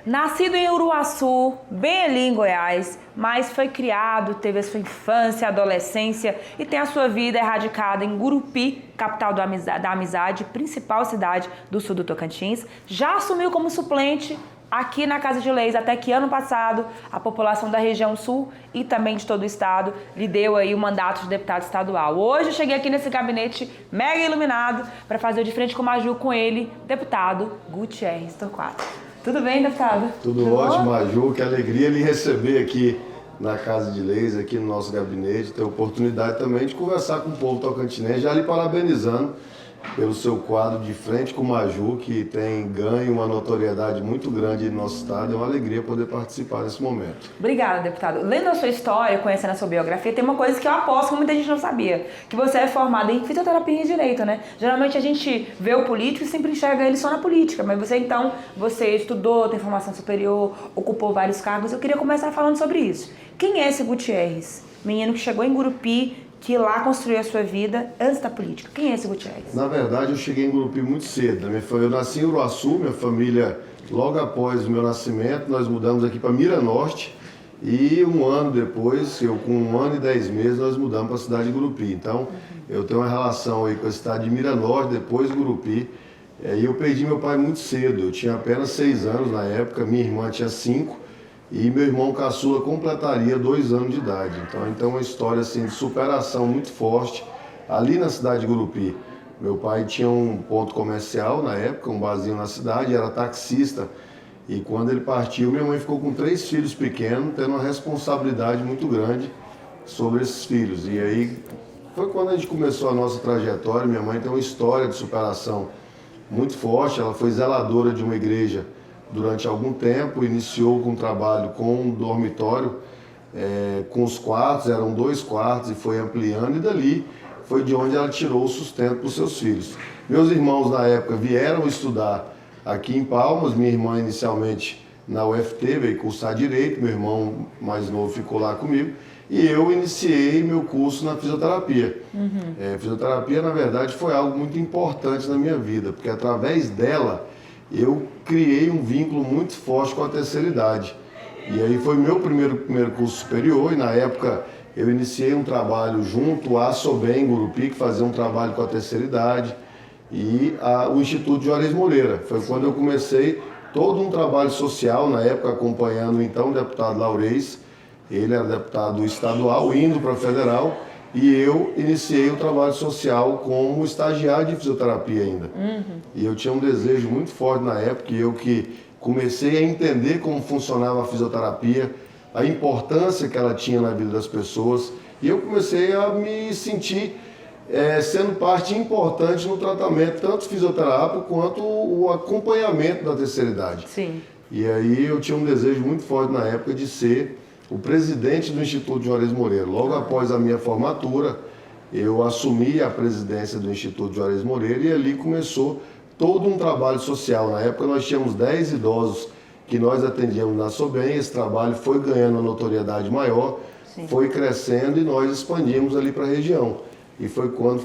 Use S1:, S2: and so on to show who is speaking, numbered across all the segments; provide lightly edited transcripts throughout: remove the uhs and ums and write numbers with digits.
S1: Nascido em Uruaçu, bem ali em Goiás, mas foi criado, teve a sua infância, adolescência e tem a sua vida erradicada em Gurupi, capital da Amizade, principal cidade do sul do Tocantins. Já assumiu como suplente aqui na Casa de Leis, até que ano passado a população da região sul e também de todo o estado lhe deu aí o mandato de deputado estadual. Hoje eu cheguei aqui nesse gabinete mega iluminado para fazer o de frente com o Maju com ele, deputado Gutierrez Torquato. Tudo bem, deputado?
S2: Tudo ótimo, Maju. Que alegria lhe receber aqui na Casa de Leis, aqui no nosso gabinete. Ter a oportunidade também de conversar com o povo tocantinense, já lhe parabenizando pelo seu quadro de frente com o Maju, que tem ganho uma notoriedade muito grande no nosso estado. É uma alegria poder participar nesse momento.
S1: Obrigada, deputado. Lendo a sua história, conhecendo a sua biografia, tem uma coisa que eu aposto que muita gente não sabia, que você é formado em fisioterapia e direito, né? Geralmente a gente vê o político e sempre enxerga ele só na política, mas você então, você estudou, tem formação superior, ocupou vários cargos. Eu queria começar falando sobre isso. Quem é esse Gutierrez? Menino que chegou em Gurupi, que lá construiu a sua vida antes da política. Quem é esse Gutierrez?
S2: Na verdade, eu cheguei em Gurupi muito cedo. Eu nasci em Uruaçu, minha família, logo após o meu nascimento, nós mudamos aqui para Mira Norte. E um ano depois, com 1 ano e 10 meses, nós mudamos para a cidade de Gurupi. Então, eu tenho uma relação aí com a cidade de Mira Norte, depois Gurupi. E eu perdi meu pai muito cedo. Eu tinha apenas 6 anos na época, minha irmã tinha 5. E meu irmão caçula completaria 2 anos de idade. Então é uma história assim, de superação muito forte ali na cidade de Gurupi. Meu pai tinha um ponto comercial na época, um barzinho na cidade, era taxista. E quando ele partiu, minha mãe ficou com 3 filhos pequenos, tendo uma responsabilidade muito grande sobre esses filhos. E aí foi quando a gente começou a nossa trajetória. Minha mãe tem uma história de superação muito forte. Ela foi zeladora de uma igreja durante algum tempo, iniciou com um trabalho com um dormitório, com os quartos, eram 2 quartos, e foi ampliando, e dali foi de onde ela tirou o sustento para os seus filhos. Meus irmãos, na época, vieram estudar aqui em Palmas, minha irmã inicialmente na UFT, veio cursar Direito, meu irmão mais novo ficou lá comigo, e eu iniciei meu curso na fisioterapia. Fisioterapia, na verdade, foi algo muito importante na minha vida, porque através dela, eu criei um vínculo muito forte com a terceira idade. E aí foi meu primeiro curso superior, e na época eu iniciei um trabalho junto à Sobem, Gurupi, que fazia um trabalho com a terceira idade, e o Instituto Juarez Moreira. Foi quando eu comecei todo um trabalho social, na época acompanhando então o deputado Laurez. Ele era deputado estadual, indo para federal, e eu iniciei o trabalho social como estagiário de fisioterapia ainda. E eu tinha um desejo muito forte na época, e eu que comecei a entender como funcionava a fisioterapia, a importância que ela tinha na vida das pessoas, e eu comecei a me sentir sendo parte importante no tratamento, tanto fisioterápico quanto o acompanhamento da terceira idade.
S1: Sim.
S2: E aí eu tinha um desejo muito forte na época de ser o presidente do Instituto Juarez Moreira. Logo após a minha formatura, eu assumi a presidência do Instituto Juarez Moreira, e ali começou todo um trabalho social. Na época nós tínhamos 10 idosos que nós atendíamos na Sobem. Esse trabalho foi ganhando uma notoriedade maior,
S1: Sim.
S2: Foi crescendo, e nós expandimos ali para a região. E foi quando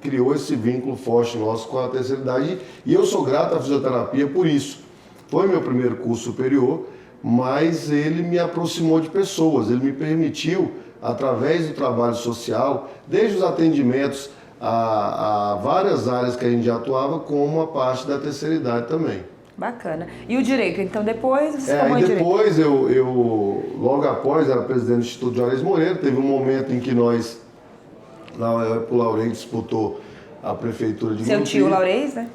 S2: criou esse vínculo forte nosso com a terceira idade. E eu sou grato à fisioterapia por isso. Foi meu primeiro curso superior, mas ele me aproximou de pessoas, ele me permitiu, através do trabalho social, desde os atendimentos a várias áreas que a gente já atuava, como a parte da terceira idade também.
S1: Bacana. E o direito? Então depois você formou em direito?
S2: Depois eu, logo após, era presidente do Instituto Juarez Moreira. Teve um momento em que nós, o Laurez disputou a prefeitura de Gurupi.
S1: Seu tio Laurez, né?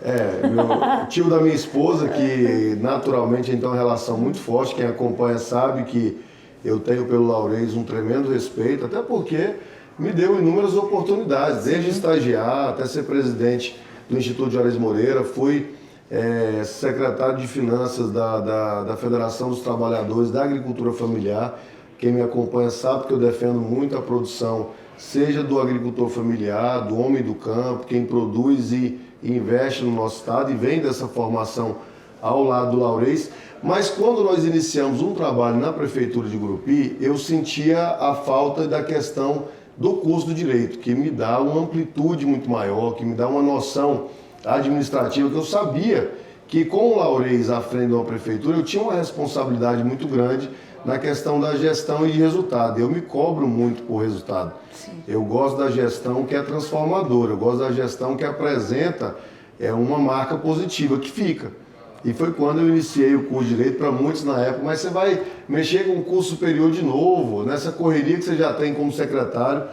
S2: Meu tio da minha esposa, que naturalmente tem uma relação muito forte. Quem acompanha sabe que eu tenho pelo Laurez um tremendo respeito, até porque me deu inúmeras oportunidades, desde estagiar até ser presidente do Instituto Juarez Moreira. Fui secretário de Finanças da Federação dos Trabalhadores da Agricultura Familiar. Quem me acompanha sabe que eu defendo muito a produção, seja do agricultor familiar, do homem do campo, quem produz e investe no nosso estado, e vem dessa formação ao lado do Laurez. Mas quando nós iniciamos um trabalho na Prefeitura de Gurupi, eu sentia a falta da questão do curso do Direito, que me dá uma amplitude muito maior, que me dá uma noção administrativa, que eu sabia que com o Laurez à frente de uma prefeitura, eu tinha uma responsabilidade muito grande na questão da gestão e de resultado. Eu me cobro muito por resultado.
S1: Sim.
S2: Eu gosto da gestão que é transformadora, eu gosto da gestão que apresenta uma marca positiva, que fica. E foi quando eu iniciei o curso de Direito, para muitos na época, mas você vai mexer com um curso superior de novo, nessa correria que você já tem como secretário,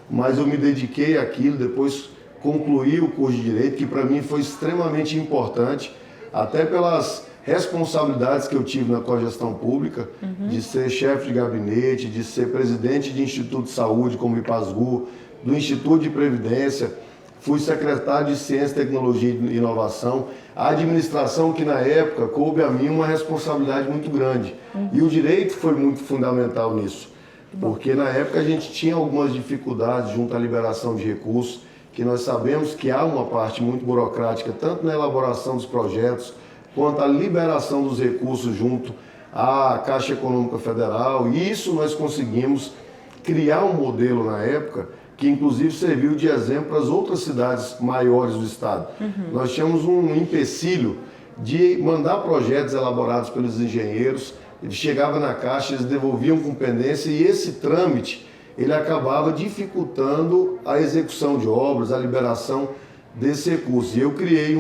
S2: mas eu me dediquei àquilo, depois concluí o curso de Direito, que para mim foi extremamente importante, até pelas responsabilidades que eu tive na cogestão pública, de ser chefe de gabinete, de ser presidente de Instituto de Saúde, como IPASGU, do Instituto de Previdência, fui secretário de Ciência, Tecnologia e Inovação, a administração que na época coube a mim uma responsabilidade muito grande. E o direito foi muito fundamental nisso, porque na época a gente tinha algumas dificuldades junto à liberação de recursos, que nós sabemos que há uma parte muito burocrática, tanto na elaboração dos projetos, quanto à liberação dos recursos junto à Caixa Econômica Federal. E isso nós conseguimos criar um modelo na época que inclusive serviu de exemplo para as outras cidades maiores do estado. Nós tínhamos um empecilho de mandar projetos elaborados pelos engenheiros, ele chegava na Caixa, eles devolviam com pendência e esse trâmite ele acabava dificultando a execução de obras, a liberação desse recurso. E eu criei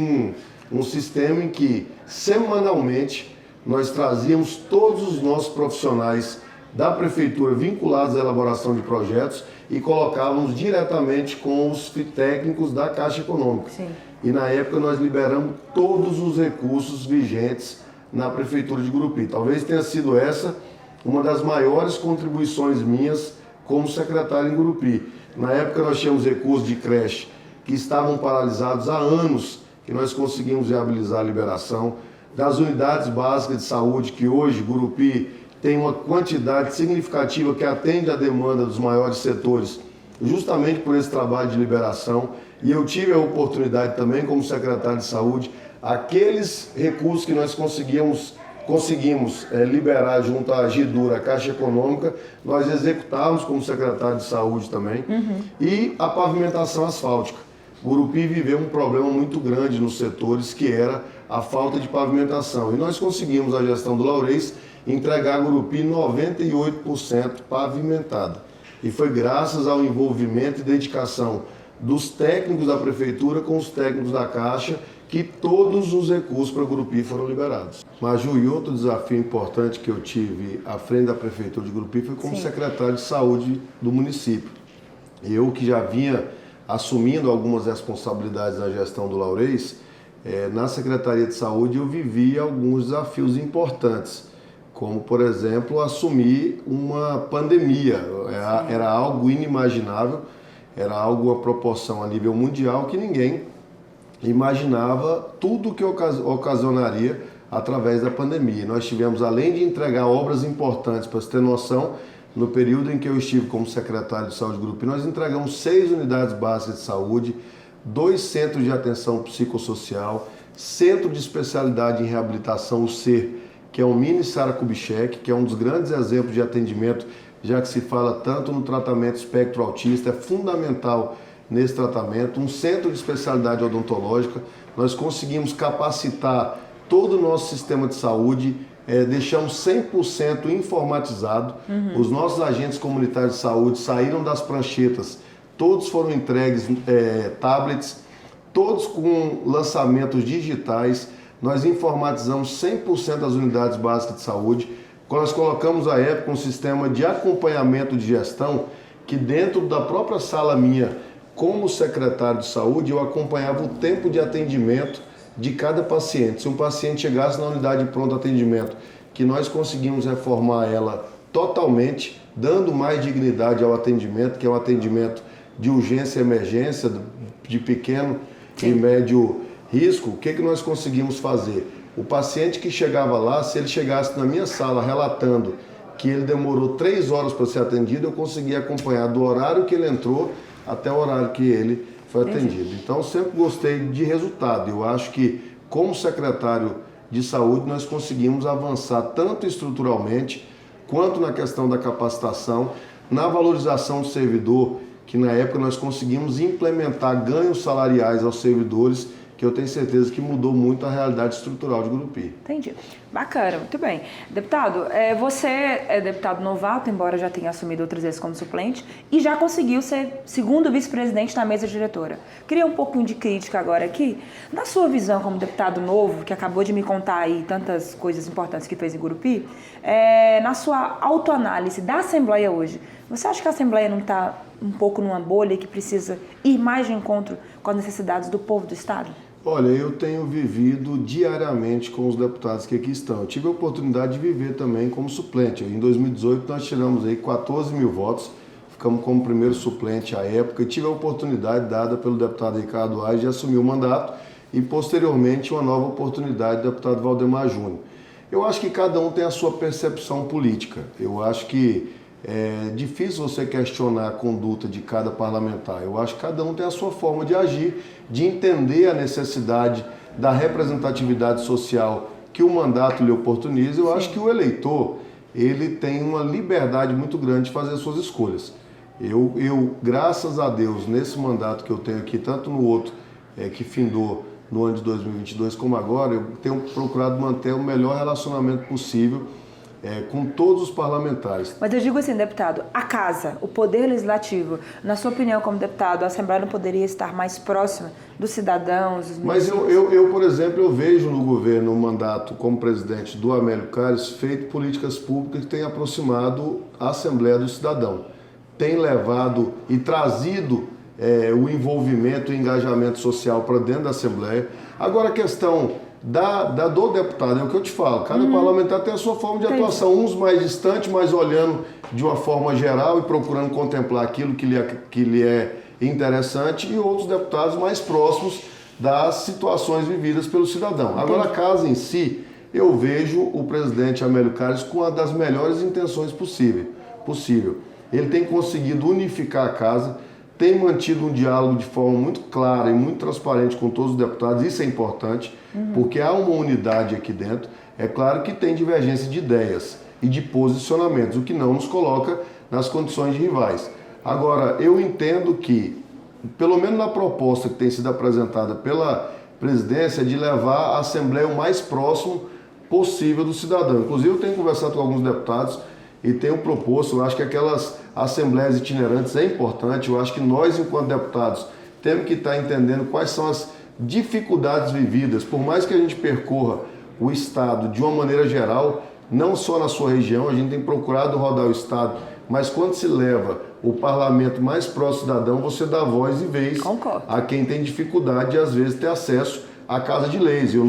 S2: um sistema em que semanalmente nós trazíamos todos os nossos profissionais da prefeitura vinculados à elaboração de projetos e colocávamos diretamente com os técnicos da Caixa Econômica.
S1: Sim.
S2: E na época nós liberamos todos os recursos vigentes na prefeitura de Gurupi. Talvez tenha sido essa uma das maiores contribuições minhas como secretário em Gurupi. Na época nós tínhamos recursos de creche que estavam paralisados há anos, que nós conseguimos viabilizar a liberação, das unidades básicas de saúde, que hoje Gurupi tem uma quantidade significativa que atende à demanda dos maiores setores, justamente por esse trabalho de liberação. E eu tive a oportunidade também, como secretário de saúde, aqueles recursos que nós conseguimos liberar junto à Gidura, a Caixa Econômica, nós executávamos como secretário de saúde também. E a pavimentação asfáltica. Gurupi viveu um problema muito grande nos setores, que era a falta de pavimentação. E nós conseguimos, a gestão do Laurez, entregar a Gurupi 98% pavimentada. E foi graças ao envolvimento e dedicação dos técnicos da prefeitura com os técnicos da Caixa que todos os recursos para Gurupi foram liberados. Maju, e outro desafio importante que eu tive à frente da prefeitura de Gurupi foi como secretário de saúde do município. Eu que já vinha assumindo algumas responsabilidades na gestão do Laurez, na Secretaria de Saúde eu vivi alguns desafios importantes, como, por exemplo, assumir uma pandemia. Era algo inimaginável, era algo, uma proporção a nível mundial que ninguém imaginava tudo que ocasionaria através da pandemia. Nós tivemos, além de entregar obras importantes, para você ter noção, no período em que eu estive como secretário de saúde do Gurupi, nós entregamos 6 unidades básicas de saúde, 2 centros de atenção psicossocial, centro de especialidade em reabilitação, o SER, que é um mini Sara Kubitschek, que é um dos grandes exemplos de atendimento, já que se fala tanto no tratamento espectro autista, é fundamental nesse tratamento, um centro de especialidade odontológica. Nós conseguimos capacitar todo o nosso sistema de saúde, deixamos 100% informatizado. Os nossos agentes comunitários de saúde saíram das pranchetas, todos foram entregues tablets, todos com lançamentos digitais. Nós informatizamos 100% das unidades básicas de saúde. Nós colocamos à época um sistema de acompanhamento de gestão que dentro da própria sala minha, como secretário de saúde, eu acompanhava o tempo de atendimento de cada paciente. Se um paciente chegasse na unidade de pronto atendimento, que nós conseguimos reformar ela totalmente, dando mais dignidade ao atendimento, que é um atendimento de urgência e emergência, de pequeno e médio risco, o que nós conseguimos fazer? O paciente que chegava lá, se ele chegasse na minha sala relatando que ele demorou 3 horas para ser atendido, eu conseguia acompanhar do horário que ele entrou até o horário que ele foi atendido. Então, eu sempre gostei de resultado. Eu acho que, como secretário de saúde, nós conseguimos avançar tanto estruturalmente, quanto na questão da capacitação, na valorização do servidor, que na época nós conseguimos implementar ganhos salariais aos servidores, que eu tenho certeza que mudou muito a realidade estrutural de Gurupi.
S1: Entendi. Bacana, muito bem. Deputado, você é deputado novato, embora já tenha assumido outras vezes como suplente, e já conseguiu ser segundo vice-presidente na mesa diretora. Queria um pouquinho de crítica agora aqui. Na sua visão como deputado novo, que acabou de me contar aí tantas coisas importantes que fez em Gurupi, na sua autoanálise da Assembleia hoje, você acha que a Assembleia não está um pouco numa bolha e que precisa ir mais de encontro com as necessidades do povo do Estado?
S2: Olha, eu tenho vivido diariamente com os deputados que aqui estão. Eu tive a oportunidade de viver também como suplente. Em 2018 nós tiramos aí 14 mil votos, ficamos como primeiro suplente à época e tive a oportunidade dada pelo deputado Ricardo Aires de assumir o mandato e posteriormente uma nova oportunidade do deputado Valdemar Júnior. Eu acho que cada um tem a sua percepção política. Eu acho que é difícil você questionar a conduta de cada parlamentar. Eu acho que cada um tem a sua forma de agir, de entender a necessidade da representatividade social que o mandato lhe oportuniza. Eu acho que o eleitor, ele tem uma liberdade muito grande de fazer as suas escolhas. Eu, graças a Deus, nesse mandato que eu tenho aqui, tanto no outro que findou no ano de 2022 como agora, eu tenho procurado manter o melhor relacionamento possível com todos os parlamentares.
S1: Mas eu digo assim, deputado, a Casa, o Poder Legislativo, na sua opinião como deputado, a Assembleia não poderia estar mais próxima dos cidadãos? Dos
S2: Mas eu, por exemplo, eu vejo no governo, no mandato como presidente do Amélio Carlos, feito políticas públicas que têm aproximado a Assembleia do cidadão. Tem levado e trazido o envolvimento e engajamento social para dentro da Assembleia. Agora a questão do deputado, é o que eu te falo, cada parlamentar tem a sua forma de atuação, uns mais distantes, mas olhando de uma forma geral e procurando contemplar aquilo que lhe é interessante, e outros deputados mais próximos das situações vividas pelo cidadão. Agora a casa em si, eu vejo o presidente Amélio Carlos com uma das melhores intenções possível. Ele tem conseguido unificar a casa, tem mantido um diálogo de forma muito clara e muito transparente com todos os deputados, isso é importante, porque há uma unidade aqui dentro. É claro que tem divergência de ideias e de posicionamentos, o que não nos coloca nas condições de rivais. Agora, eu entendo que, pelo menos na proposta que tem sido apresentada pela presidência, de levar a Assembleia o mais próximo possível do cidadão. Inclusive, eu tenho conversado com alguns deputados e tenho proposto, eu acho que aquelas assembleias itinerantes é importante, eu acho que nós, enquanto deputados, temos que estar entendendo quais são as dificuldades vividas, por mais que a gente percorra o Estado de uma maneira geral, não só na sua região, a gente tem procurado rodar o Estado, mas quando se leva o parlamento mais próximo do cidadão, você dá voz e vez a quem tem dificuldade de, às vezes, ter acesso à Casa de Leis. E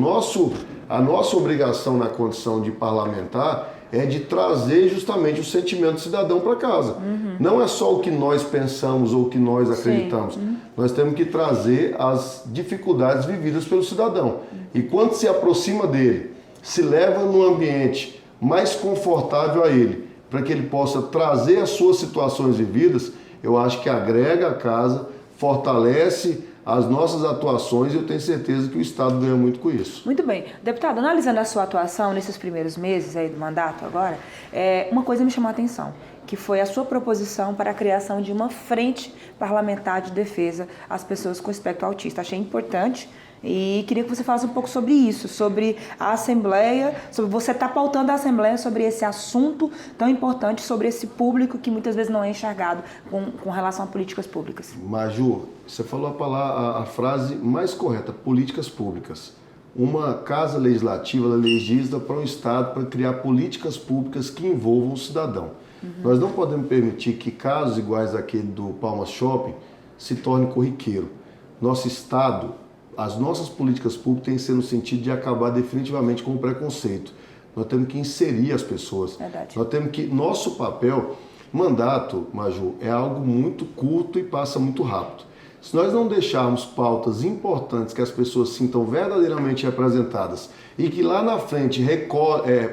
S2: a nossa obrigação na condição de parlamentar é de trazer justamente o sentimento do cidadão para casa. Não é só o que nós pensamos ou o que nós acreditamos. Nós temos que trazer as dificuldades vividas pelo cidadão. E quando se aproxima dele, se leva num ambiente mais confortável a ele, para que ele possa trazer as suas situações vividas, eu acho que agrega a casa, fortalece as nossas atuações, e eu tenho certeza que o Estado ganha muito com isso.
S1: Muito bem. Deputado, analisando a sua atuação nesses primeiros meses aí do mandato agora, uma coisa me chamou a atenção, que foi a sua proposição para a criação de uma frente parlamentar de defesa às pessoas com espectro autista. Achei importante e queria que você falasse um pouco sobre isso, sobre a Assembleia, sobre você estar pautando a Assembleia sobre esse assunto tão importante, sobre esse público que muitas vezes não é enxergado com relação a políticas públicas.
S2: Maju, você falou a frase mais correta, políticas públicas. Uma casa legislativa, ela legisla para um Estado para criar políticas públicas que envolvam o cidadão. Nós não podemos permitir que casos iguais àquele do Palmas Shopping se tornem corriqueiro. Nosso Estado, as nossas políticas públicas têm que ser no sentido de acabar definitivamente com o preconceito. Nós temos que inserir as pessoas.
S1: Verdade.
S2: Nós temos que, nosso papel, mandato, Maju, é algo muito curto e passa muito rápido. Se nós não deixarmos pautas importantes que as pessoas sintam verdadeiramente representadas e que lá na frente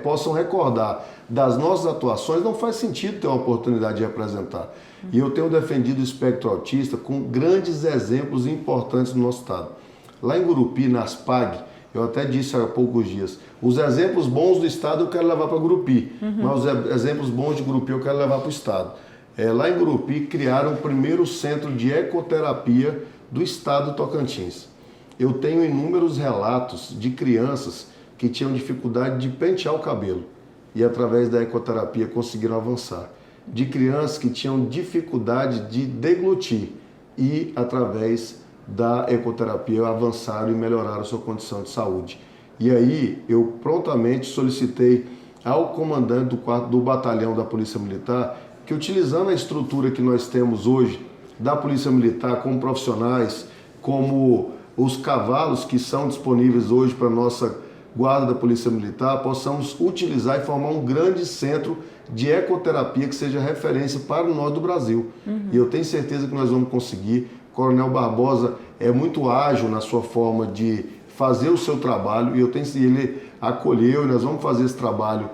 S2: possam recordar das nossas atuações, não faz sentido ter uma oportunidade de representar. E eu tenho defendido o espectro autista com grandes exemplos importantes do nosso Estado. Lá em Gurupi, na ASPAG, eu até disse há poucos dias, os exemplos bons do Estado eu quero levar para Gurupi, mas os exemplos bons de Gurupi eu quero levar para o Estado. Lá em Gurupi criaram o primeiro centro de ecoterapia do Estado do Tocantins. Eu tenho inúmeros relatos de crianças que tinham dificuldade de pentear o cabelo e através da ecoterapia conseguiram avançar. De crianças que tinham dificuldade de deglutir e através da ecoterapia avançaram e melhoraram a sua condição de saúde. E aí eu prontamente solicitei ao comandante do batalhão da Polícia Militar que, utilizando a estrutura que nós temos hoje da Polícia Militar, como profissionais, como os cavalos que são disponíveis hoje para a nossa guarda da Polícia Militar, possamos utilizar e formar um grande centro de ecoterapia que seja referência para o norte do Brasil. E eu tenho certeza que nós vamos conseguir. O Coronel Barbosa é muito ágil na sua forma de fazer o seu trabalho e ele acolheu e nós vamos fazer esse trabalho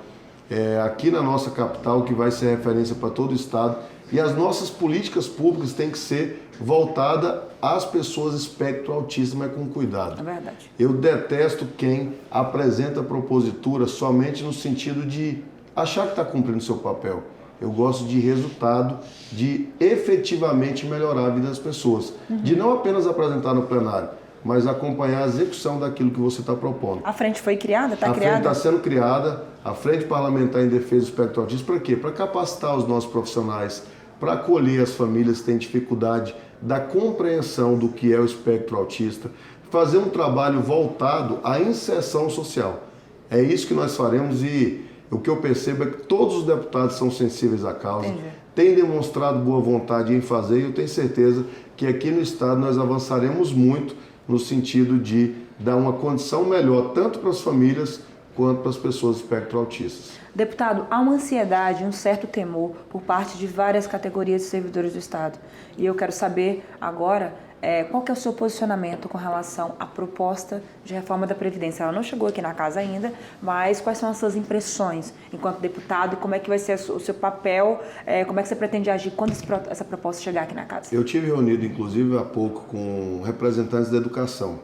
S2: aqui na nossa capital, que vai ser referência para todo o estado. E as nossas políticas públicas têm que ser voltadas às pessoas espectro autista, mas com cuidado.
S1: É verdade.
S2: Eu detesto quem apresenta propositura somente no sentido de achar que está cumprindo seu papel. Eu gosto de resultado, de efetivamente melhorar a vida das pessoas. De não apenas apresentar no plenário, mas acompanhar a execução daquilo que você está propondo.
S1: A frente foi criada? Está criada?
S2: A frente está sendo criada, a Frente Parlamentar em Defesa do Espectro Autista, para quê? Para capacitar os nossos profissionais, para acolher as famílias que têm dificuldade da compreensão do que é o espectro autista, fazer um trabalho voltado à inserção social. É isso que nós faremos e o que eu percebo é que todos os deputados são sensíveis à causa, têm demonstrado boa vontade em fazer e eu tenho certeza que aqui no estado nós avançaremos muito no sentido de dar uma condição melhor tanto para as famílias quanto para as pessoas espectro-autistas.
S1: Deputado, há uma ansiedade, um certo temor por parte de várias categorias de servidores do Estado. E eu quero saber agora qual que é o seu posicionamento com relação à proposta de reforma da Previdência. Ela não chegou aqui na casa ainda, mas quais são as suas impressões enquanto deputado e como é que vai ser o seu papel, como é que você pretende agir quando essa proposta chegar aqui na casa?
S2: Eu tive reunido, inclusive, há pouco com representantes da educação.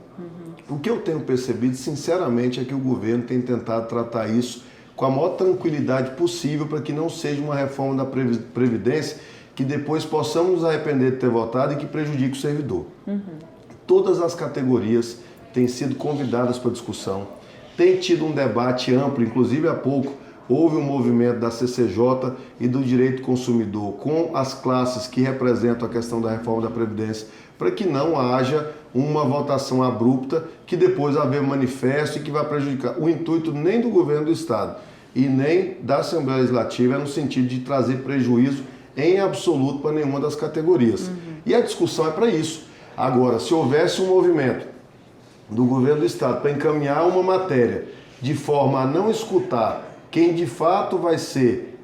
S2: O que eu tenho percebido, sinceramente, é que o governo tem tentado tratar isso com a maior tranquilidade possível para que não seja uma reforma da Previdência que depois possamos nos arrepender de ter votado e que prejudique o servidor. Todas as categorias têm sido convidadas para discussão, tem tido um debate amplo, inclusive há pouco houve um movimento da CCJ e do direito do consumidor com as classes que representam a questão da reforma da Previdência, para que não haja uma votação abrupta que depois haver manifesto e que vai prejudicar. O intuito nem do governo do Estado e nem da Assembleia Legislativa é no sentido de trazer prejuízo em absoluto para nenhuma das categorias. E a discussão é para isso. Agora, se houvesse um movimento do governo do Estado para encaminhar uma matéria de forma a não escutar quem de fato vai ser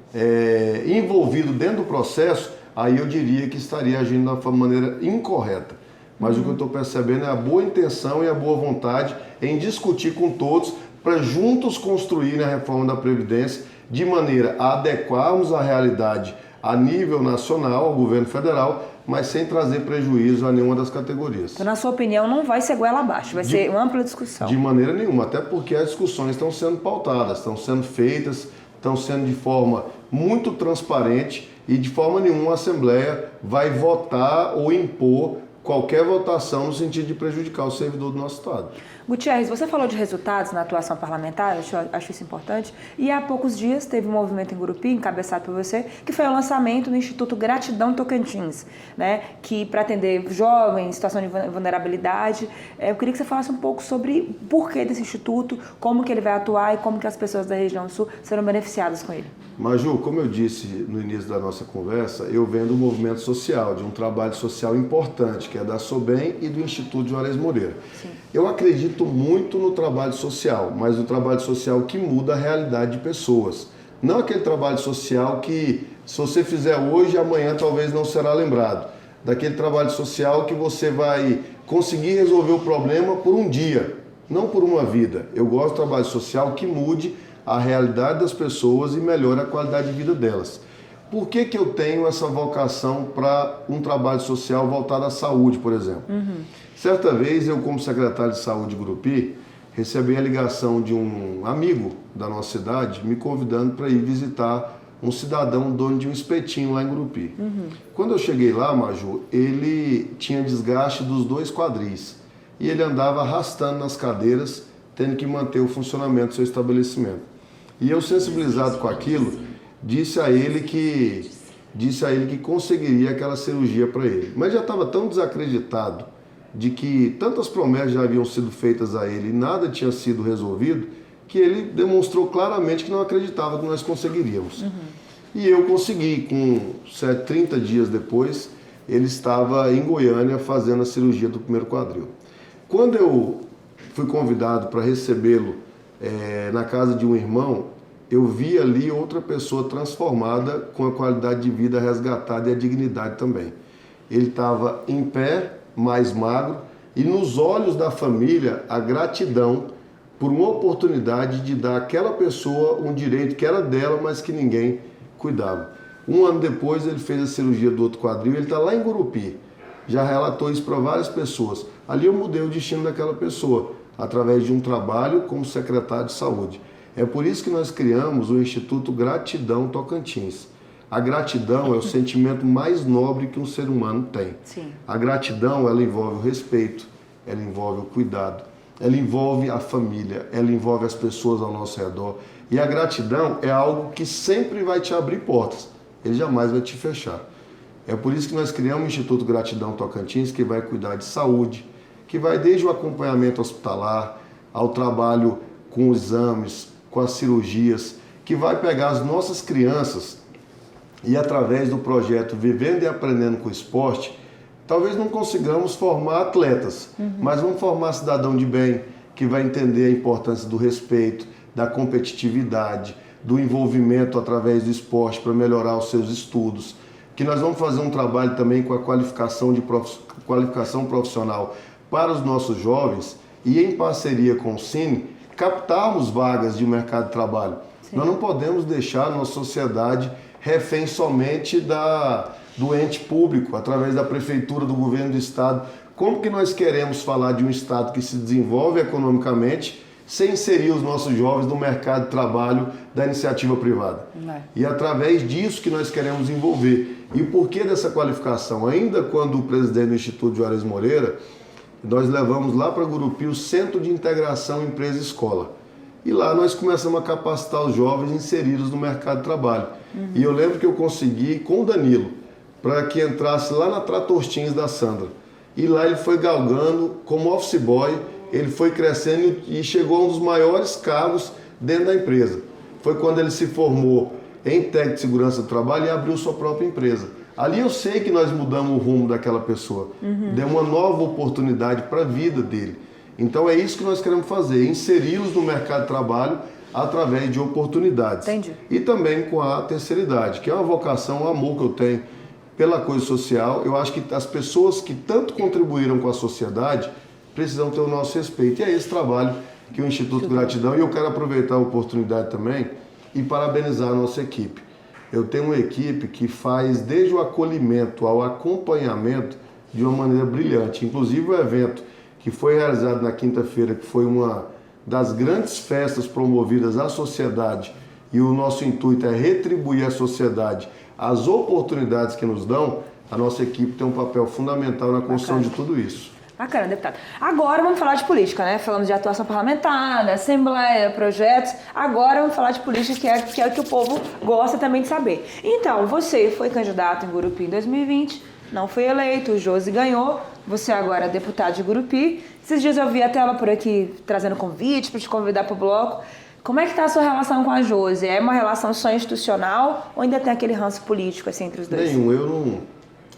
S2: envolvido dentro do processo, aí eu diria que estaria agindo da maneira incorreta. Mas o que eu estou percebendo é a boa intenção e a boa vontade em discutir com todos para juntos construir a reforma da Previdência de maneira a adequarmos a realidade a nível nacional, ao governo federal, mas sem trazer prejuízo a nenhuma das categorias.
S1: Então, na sua opinião, não vai ser goela abaixo, vai ser uma ampla discussão.
S2: De maneira nenhuma, até porque as discussões estão sendo pautadas, estão sendo feitas, estão sendo de forma muito transparente e de forma nenhuma a Assembleia vai votar ou impor qualquer votação no sentido de prejudicar o servidor do nosso Estado.
S1: Gutierrez, você falou de resultados na atuação parlamentar, eu acho isso importante, e há poucos dias teve um movimento em Gurupi, encabeçado por você, que foi o lançamento do Instituto Gratidão Tocantins, né, que para atender jovens em situação de vulnerabilidade. Eu queria que você falasse um pouco sobre o porquê desse instituto, como que ele vai atuar e como que as pessoas da região sul serão beneficiadas com ele.
S2: Maju, como eu disse no início da nossa conversa, eu venho do movimento social, de um trabalho social importante, que é da SOBEM e do Instituto Juarez Moreira.
S1: Sim.
S2: Eu acredito muito no trabalho social, mas no trabalho social que muda a realidade de pessoas. Não aquele trabalho social que, se você fizer hoje, amanhã talvez não será lembrado. Daquele trabalho social que você vai conseguir resolver o problema por um dia, não por uma vida. Eu gosto do trabalho social que mude a realidade das pessoas e melhore a qualidade de vida delas. Por que que eu tenho essa vocação para um trabalho social voltado à saúde, por exemplo? Certa vez, eu como secretário de saúde de Gurupi, recebi a ligação de um amigo da nossa cidade me convidando para ir visitar um cidadão dono de um espetinho lá em Gurupi. Quando eu cheguei lá, Maju, ele tinha desgaste dos 2 quadris. e ele andava arrastando nas cadeiras, tendo que manter o funcionamento do seu estabelecimento. E eu, sensibilizado com aquilo, disse a ele que conseguiria aquela cirurgia para ele. Mas já estava tão desacreditado de que tantas promessas já haviam sido feitas a ele e nada tinha sido resolvido, que ele demonstrou claramente que não acreditava que nós conseguiríamos. E eu consegui, com 30 dias depois, ele estava em Goiânia fazendo a cirurgia do primeiro quadril. Quando eu fui convidado para recebê-lo na casa de um irmão, eu vi ali outra pessoa transformada, com a qualidade de vida resgatada e a dignidade também. Ele estava em pé, mais magro, e nos olhos da família a gratidão por uma oportunidade de dar àquela pessoa um direito que era dela, mas que ninguém cuidava. Um ano depois ele fez a cirurgia do outro quadril, ele está lá em Gurupi, já relatou isso para várias pessoas. Ali eu mudei o destino daquela pessoa, através de um trabalho como secretário de saúde. É por isso que nós criamos o Instituto Gratidão Tocantins. A gratidão é o sentimento mais nobre que um ser humano tem.
S1: Sim.
S2: A gratidão, ela envolve o respeito, ela envolve o cuidado, ela envolve a família, ela envolve as pessoas ao nosso redor. E a gratidão é algo que sempre vai te abrir portas, ele jamais vai te fechar. É por isso que nós criamos o Instituto Gratidão Tocantins, que vai cuidar de saúde, que vai desde o acompanhamento hospitalar, ao trabalho com os exames, com as cirurgias, que vai pegar as nossas crianças e, através do projeto Vivendo e Aprendendo com o Esporte, talvez não consigamos formar atletas, mas vamos formar cidadão de bem, que vai entender a importância do respeito, da competitividade, do envolvimento através do esporte para melhorar os seus estudos, que nós vamos fazer um trabalho também com a qualificação profissional para os nossos jovens e, em parceria com o Cine, captarmos vagas de mercado de trabalho. Sim. Nós não podemos deixar a nossa sociedade refém somente do ente público, através da prefeitura, do governo do estado. Como que nós queremos falar de um estado que se desenvolve economicamente sem inserir os nossos jovens no mercado de trabalho da iniciativa privada? E através disso que nós queremos envolver. E o porquê dessa qualificação? Ainda quando o presidente do Instituto Juarez Moreira, nós levamos lá para Gurupi o Centro de Integração Empresa-Escola. E lá nós começamos a capacitar os jovens inseridos no mercado de trabalho. E eu lembro que eu consegui com o Danilo, para que entrasse lá na Tratortins da Sandra. E lá ele foi galgando como office boy, ele foi crescendo e chegou a um dos maiores cargos dentro da empresa. Foi quando ele se formou em técnico de segurança do trabalho e abriu sua própria empresa. Ali eu sei que nós mudamos o rumo daquela pessoa, deu uma nova oportunidade para a vida dele. Então é isso que nós queremos fazer, inseri-los no mercado de trabalho através de oportunidades.
S1: Entendi.
S2: E também com a terceira idade, que é uma vocação, um amor que eu tenho pela coisa social. Eu acho que as pessoas que tanto contribuíram com a sociedade precisam ter o nosso respeito. E é esse trabalho que o Instituto Gratidão, e eu quero aproveitar a oportunidade também e parabenizar a nossa equipe. Eu tenho uma equipe que faz desde o acolhimento ao acompanhamento de uma maneira brilhante. Inclusive o evento que foi realizado na quinta-feira, que foi uma das grandes festas promovidas à sociedade, e o nosso intuito é retribuir à sociedade as oportunidades que nos dão, a nossa equipe tem um papel fundamental na construção de tudo isso.
S1: Bacana, deputado. Agora vamos falar de política, né? Falamos de atuação parlamentar, da Assembleia, projetos. Agora vamos falar de política, que é o que o povo gosta também de saber. Então, você foi candidato em Gurupi em 2020, não foi eleito, o Josi ganhou, você agora é deputado de Gurupi. Esses dias eu vi até ela por aqui trazendo convite para te convidar para o bloco. Como é que está a sua relação com a Josi? É uma relação só institucional ou ainda tem aquele ranço político assim entre os dois?
S2: Nenhum,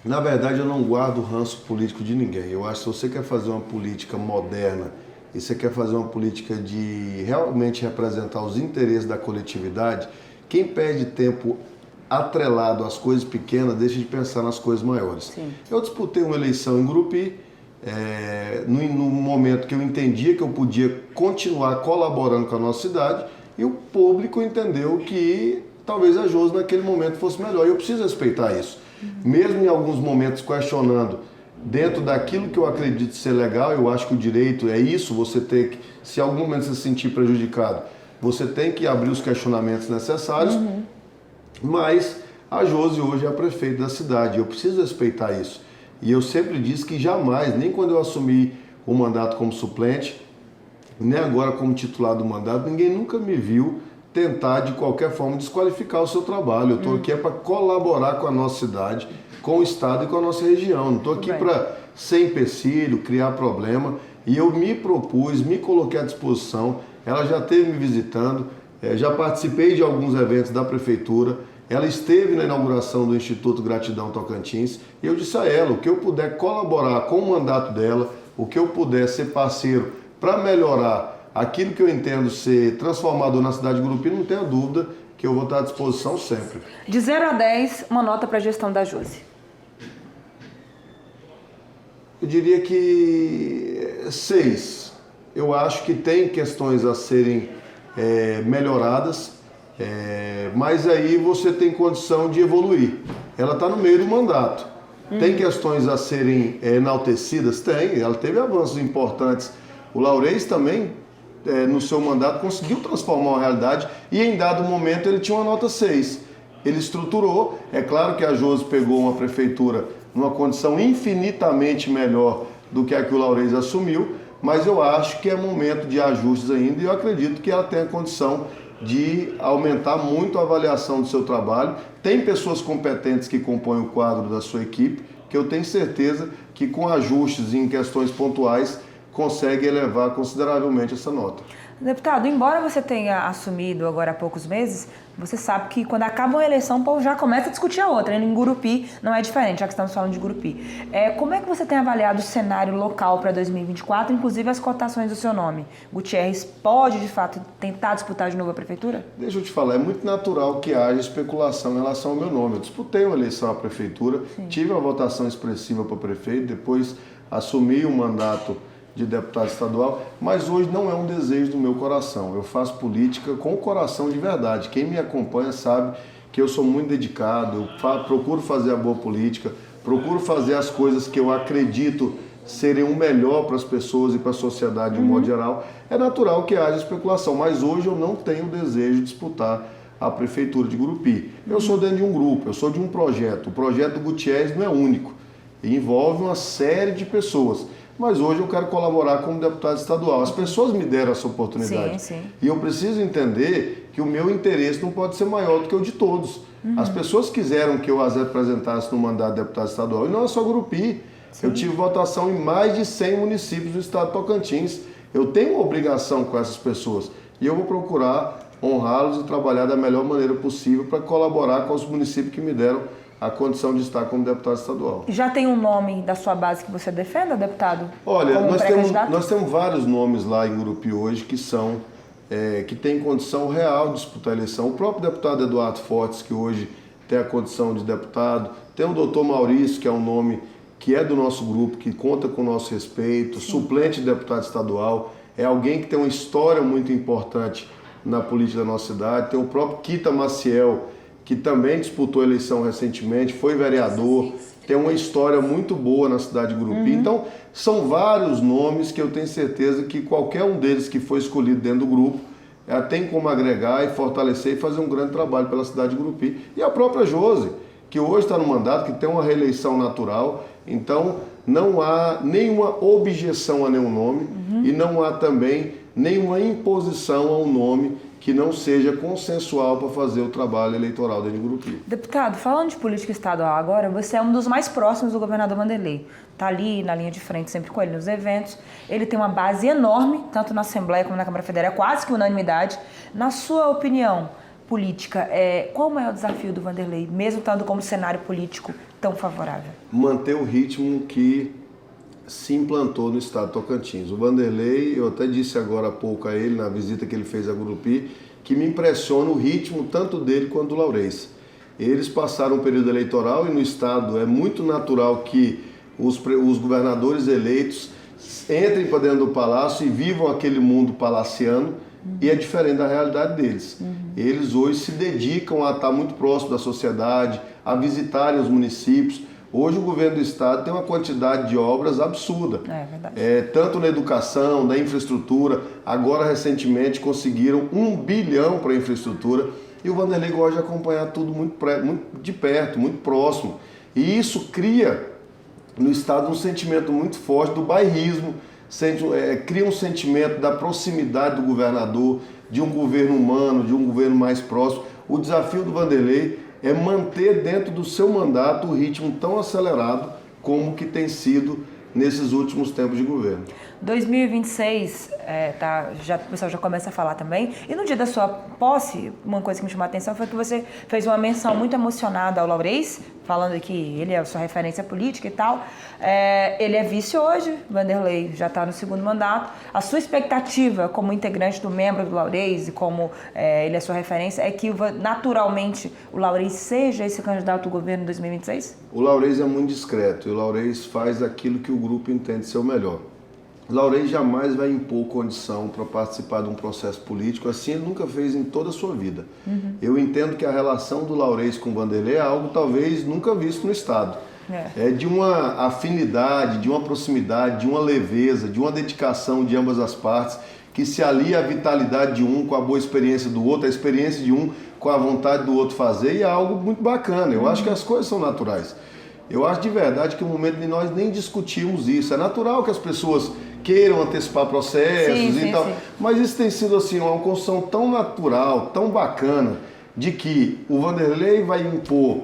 S2: na verdade, eu não guardo ranço político de ninguém. Eu acho que se você quer fazer uma política moderna e você quer fazer uma política de realmente representar os interesses da coletividade, quem perde tempo atrelado às coisas pequenas deixa de pensar nas coisas maiores.
S1: Sim.
S2: Eu disputei uma eleição em Gurupi, no momento que eu entendia que eu podia continuar colaborando com a nossa cidade, e o público entendeu que talvez a Josi naquele momento fosse melhor. E eu preciso respeitar isso. Mesmo em alguns momentos questionando, dentro daquilo que eu acredito ser legal, eu acho que o direito é isso, você tem que, se em algum momento você se sentir prejudicado, você tem que abrir os questionamentos necessários, mas a Josi hoje é a prefeita da cidade, eu preciso respeitar isso. E eu sempre disse que jamais, nem quando eu assumi o mandato como suplente, nem agora como titular do mandato. Ninguém nunca me viu tentar de qualquer forma desqualificar o seu trabalho. Eu estou aqui para colaborar com a nossa cidade, com o estado e com a nossa região. Não estou aqui para ser empecilho, criar problema. E eu me propus, me coloquei à disposição. Ela já esteve me visitando, já participei de alguns eventos da prefeitura. Ela esteve na inauguração do Instituto Gratidão Tocantins. E eu disse a ela, o que eu puder colaborar com o mandato dela, o que eu puder ser parceiro para melhorar aquilo que eu entendo ser transformador na cidade de Gurupi, não tenha dúvida que eu vou estar à disposição sempre.
S1: De 0 a 10, uma nota para a gestão da Josi.
S2: Eu diria que 6. Eu acho que tem questões a serem melhoradas, mas aí você tem condição de evoluir. Ela está no meio do mandato. Tem questões a serem enaltecidas? Tem. Ela teve avanços importantes. O Laurez também, no seu mandato, conseguiu transformar uma realidade e em dado momento ele tinha uma nota 6. Ele estruturou. É claro que a Josi pegou uma prefeitura numa condição infinitamente melhor do que a que o Laurez assumiu, mas eu acho que é momento de ajustes ainda e eu acredito que ela tem a condição de aumentar muito a avaliação do seu trabalho. Tem pessoas competentes que compõem o quadro da sua equipe, que eu tenho certeza que com ajustes em questões pontuais consegue elevar consideravelmente essa nota.
S1: Deputado, embora você tenha assumido agora há poucos meses, você sabe que quando acaba uma eleição, o povo já começa a discutir a outra. Em Gurupi não é diferente, já que estamos falando de Gurupi. Como é que você tem avaliado o cenário local para 2024, inclusive as cotações do seu nome? Gutierrez pode, de fato, tentar disputar de novo a prefeitura?
S2: Deixa eu te falar, é muito natural que haja especulação em relação ao meu nome. Eu disputei uma eleição à prefeitura, tive uma votação expressiva para prefeito, depois assumi o mandato de deputado estadual, mas hoje não é um desejo do meu coração. Eu faço política com o coração de verdade. Quem me acompanha sabe que eu sou muito dedicado, eu procuro fazer a boa política, procuro fazer as coisas que eu acredito serem o melhor para as pessoas e para a sociedade de um modo geral. É natural que haja especulação, mas hoje eu não tenho desejo de disputar a prefeitura de Gurupi. Eu sou dentro de um grupo, eu sou de um projeto. O projeto do Gutierrez não é único, envolve uma série de pessoas. Mas hoje eu quero colaborar como deputado estadual. As pessoas me deram essa oportunidade.
S1: Sim.
S2: E eu preciso entender que o meu interesse não pode ser maior do que o de todos. As pessoas quiseram que eu as representasse no mandato de deputado estadual. E não é só Gurupi. Eu tive votação em mais de 100 municípios do estado de Tocantins. Eu tenho uma obrigação com essas pessoas. E eu vou procurar honrá-los e trabalhar da melhor maneira possível para colaborar com os municípios que me deram a condição de estar como deputado estadual.
S1: Já tem um nome da sua base que você defenda, deputado?
S2: Olha, nós temos vários nomes lá em Gurupi hoje que têm condição real de disputar a eleição. O próprio deputado Eduardo Fortes, que hoje tem a condição de deputado. Tem o doutor Maurício, que é um nome que é do nosso grupo, que conta com o nosso respeito, suplente de deputado estadual. É alguém que tem uma história muito importante na política da nossa cidade. Tem o próprio Kita Maciel, que também disputou a eleição recentemente, foi vereador, tem uma história muito boa na cidade de Gurupi. Então, são vários nomes que eu tenho certeza que qualquer um deles que foi escolhido dentro do grupo tem como agregar e fortalecer e fazer um grande trabalho pela cidade de Gurupi. E a própria Josi, que hoje está no mandato, que tem uma reeleição natural. Então, não há nenhuma objeção a nenhum nome e não há também nenhuma imposição a um nome que não seja consensual para fazer o trabalho eleitoral dentro de Gurupi.
S1: Deputado, falando de política estadual agora, você é um dos mais próximos do governador Wanderlei. Está ali na linha de frente sempre com ele nos eventos. Ele tem uma base enorme, tanto na Assembleia como na Câmara Federal, quase que unanimidade. Na sua opinião política, qual o maior desafio do Wanderlei, mesmo estando como cenário político tão favorável?
S2: Manter o ritmo que se implantou no estado de Tocantins. O Wanderlei, eu até disse agora há pouco a ele, na visita que ele fez a Gurupi, que me impressiona o ritmo tanto dele quanto do Laurez. Eles passaram um período eleitoral e no estado é muito natural que os governadores eleitos entrem para dentro do palácio e vivam aquele mundo palaciano e é diferente da realidade deles. Eles hoje se dedicam a estar muito próximo da sociedade, a visitarem os municípios. Hoje o governo do estado tem uma quantidade de obras absurda, tanto na educação, na infraestrutura. Agora recentemente conseguiram 1 bilhão para a infraestrutura e o Wanderlei gosta de acompanhar tudo muito de perto, muito próximo. E isso cria no estado um sentimento muito forte do bairrismo, cria um sentimento da proximidade do governador, de um governo humano, de um governo mais próximo. O desafio do Vanderlei é manter dentro do seu mandato o ritmo tão acelerado como que tem sido nesses últimos tempos de governo.
S1: 2026, o pessoal já começa a falar também. E no dia da sua posse, uma coisa que me chamou a atenção foi que você fez uma menção muito emocionada ao Laurez, falando que ele é a sua referência política e tal. Ele é vice hoje, Vanderlei já está no segundo mandato. A sua expectativa como integrante do membro do Laurez e como ele é sua referência é que naturalmente o Laurez seja esse candidato ao governo em 2026?
S2: O Laurez é muito discreto e o Laurez faz aquilo que o grupo entende ser o melhor. O Laurez jamais vai impor condição para participar de um processo político, assim ele nunca fez em toda a sua vida. Eu entendo que a relação do Laurez com o Vanderlei é algo talvez nunca visto no Estado. É de uma afinidade, de uma proximidade, de uma leveza, de uma dedicação de ambas as partes, que se alia a vitalidade de um com a boa experiência do outro, a experiência de um com a vontade do outro fazer, e é algo muito bacana. Eu acho que as coisas são naturais. Eu acho de verdade que no momento de nós nem discutimos isso. É natural que as pessoas queiram antecipar processos e tal, mas isso tem sido assim uma construção tão natural, tão bacana, de que o Vanderlei vai impor,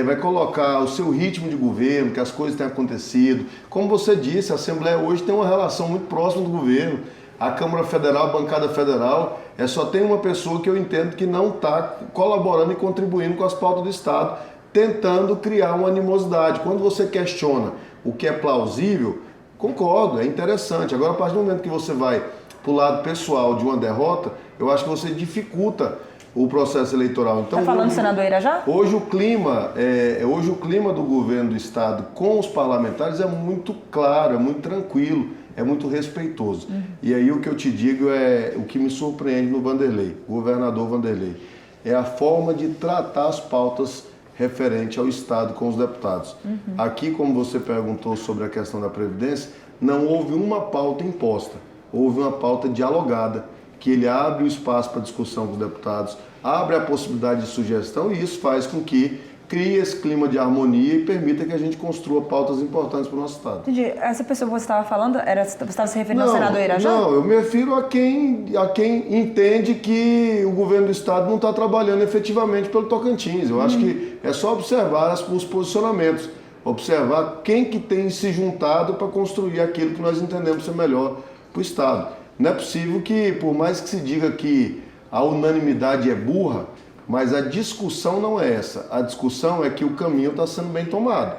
S2: vai colocar o seu ritmo de governo, que as coisas têm acontecido. Como você disse, a Assembleia hoje tem uma relação muito próxima do governo. A Câmara Federal, a bancada federal, só tem uma pessoa que eu entendo que não está colaborando e contribuindo com as pautas do Estado, tentando criar uma animosidade. Quando você questiona o que é plausível, concordo, é interessante. Agora, a partir do momento que você vai para o lado pessoal de uma derrota, eu acho que você dificulta o processo eleitoral. Então,
S1: está falando do senador Irajá?
S2: Hoje o clima do governo do Estado com os parlamentares é muito claro, é muito tranquilo, é muito respeitoso. E aí o que eu te digo o que me surpreende no Vanderlei, o governador Vanderlei, é a forma de tratar as pautas referente ao Estado com os deputados. Aqui, como você perguntou sobre a questão da Previdência, não houve uma pauta imposta, houve uma pauta dialogada, que ele abre o espaço para discussão com os deputados, abre a possibilidade de sugestão e isso faz com que crie esse clima de harmonia e permita que a gente construa pautas importantes para o nosso Estado.
S1: Entendi. Essa pessoa que você estava falando, você estava se referindo ao senador Irajá?
S2: Não, eu me refiro a quem entende que o governo do Estado não está trabalhando efetivamente pelo Tocantins. Eu acho que é só observar os posicionamentos, observar quem que tem se juntado para construir aquilo que nós entendemos ser melhor para o Estado. Não é possível que, por mais que se diga que a unanimidade é burra, mas a discussão não é essa. A discussão é que o caminho está sendo bem tomado.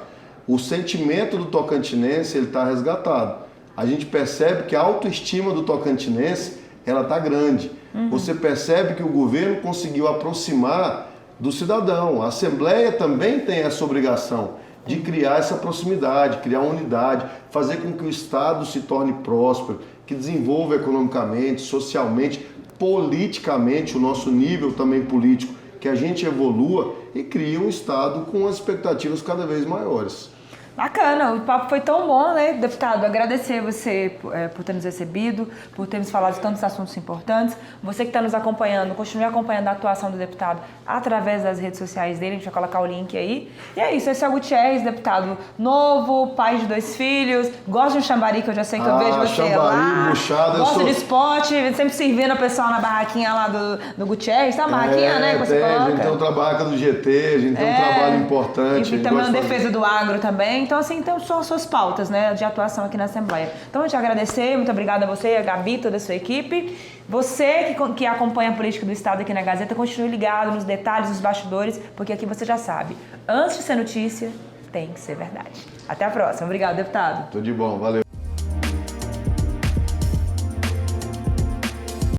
S2: O sentimento do tocantinense está resgatado. A gente percebe que a autoestima do tocantinense está grande. Você percebe que o governo conseguiu aproximar do cidadão. A Assembleia também tem essa obrigação de criar essa proximidade, criar uma unidade, fazer com que o Estado se torne próspero, que desenvolva economicamente, socialmente, politicamente, o nosso nível também político, que a gente evolua e crie um Estado com as expectativas cada vez maiores.
S1: Bacana, o papo foi tão bom, né, deputado? Agradecer você por ter nos recebido, por termos falado de tantos assuntos importantes. Você que está nos acompanhando, continue acompanhando a atuação do deputado através das redes sociais dele, a gente vai colocar o link aí. E é isso, esse é o Gutierrez, deputado novo, pai de 2 filhos, gosta de um chambari, que eu já sei que eu vejo você lá.
S2: Buchada,
S1: gosta de esporte, sempre servindo o pessoal na barraquinha lá do Gutierrez, tá? A barraquinha, né, que você coloca.
S2: A gente tem um trabalho do GT, a gente tem um trabalho importante.
S1: E também a defesa do agro também. Então, assim, são as suas pautas, né, de atuação aqui na Assembleia. Então, eu te agradecer, muito obrigada a você, a Gabi, toda a sua equipe. Você que acompanha a política do Estado aqui na Gazeta, continue ligado nos detalhes, nos bastidores, porque aqui você já sabe, antes de ser notícia, tem que ser verdade. Até a próxima. Obrigado, deputado.
S2: Tudo de bom, valeu.